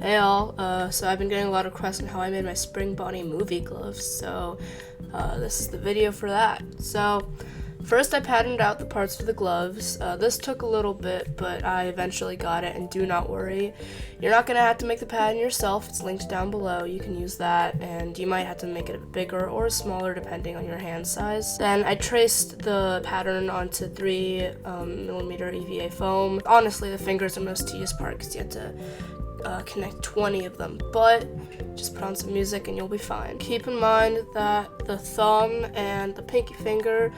Hey all, so I've been getting a lot of requests on how I made my Spring Bonnie movie gloves, so this is the video for that. So first I patterned out the parts for the gloves. This took a little bit, but I eventually got it, and do not worry, you're not going to have to make the pattern yourself. It's linked down below. You can use that, and you might have to make it bigger or smaller depending on your hand size. Then I traced the pattern onto 3mm EVA foam. Honestly, the fingers are the most tedious part because you have to connect 20 of them, but just put on some music and you'll be fine. Keep in mind that the thumb and the pinky finger,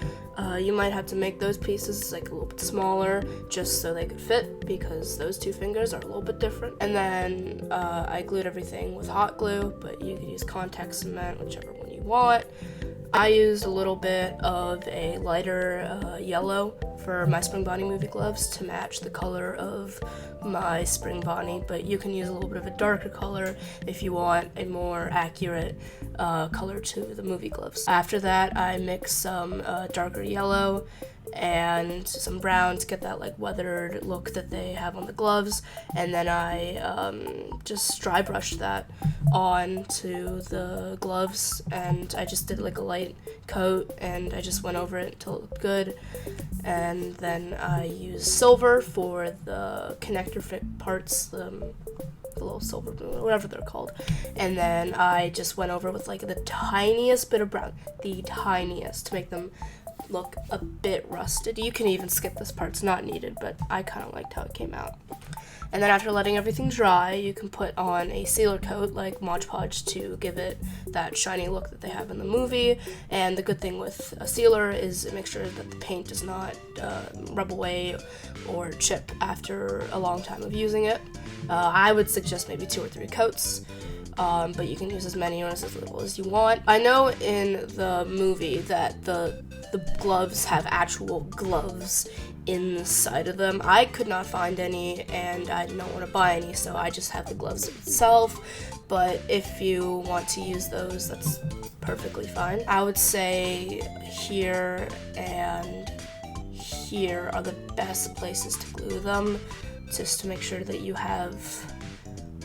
you might have to make those pieces like a little bit smaller just so they could fit, because those two fingers are a little bit different. And then I glued everything with hot glue, but you could use contact cement, whichever one you want. I used a little bit of a lighter yellow for my Spring Bonnie movie gloves to match the color of my Spring Bonnie, but you can use a little bit of a darker color if you want a more accurate color to the movie gloves. After that, I mixed some darker yellow and some brown to get that like weathered look that they have on the gloves, and then I just dry brushed that onto the gloves, and I just did like a light coat and I just went over it until it looked good. And then I used silver for the connector fit parts, the little silver blue, whatever they're called, and then I just went over with like the tiniest bit of brown, the tiniest, to make them look a bit rusted. You can even skip this part, it's not needed, but I kind of liked how it came out. And then after letting everything dry, you can put on a sealer coat like Mod Podge to give it that shiny look that they have in the movie. And the good thing with a sealer is make sure that the paint does not rub away or chip after a long time of using it. I would suggest maybe 2 or 3 coats. But you can use as many or as little as you want. I know in the movie that the gloves have actual gloves inside of them. I could not find any, and I did not want to buy any, so I just have the gloves itself. But if you want to use those, that's perfectly fine. I would say here and here are the best places to glue them, just to make sure that you have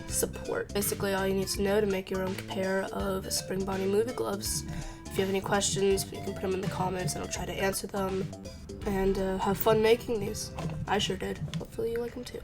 support. Basically all you need to know to make your own pair of Spring Bonnie movie gloves. If you have any questions, you can put them in the comments and I'll try to answer them. And have fun making these. I sure did. Hopefully you like them too.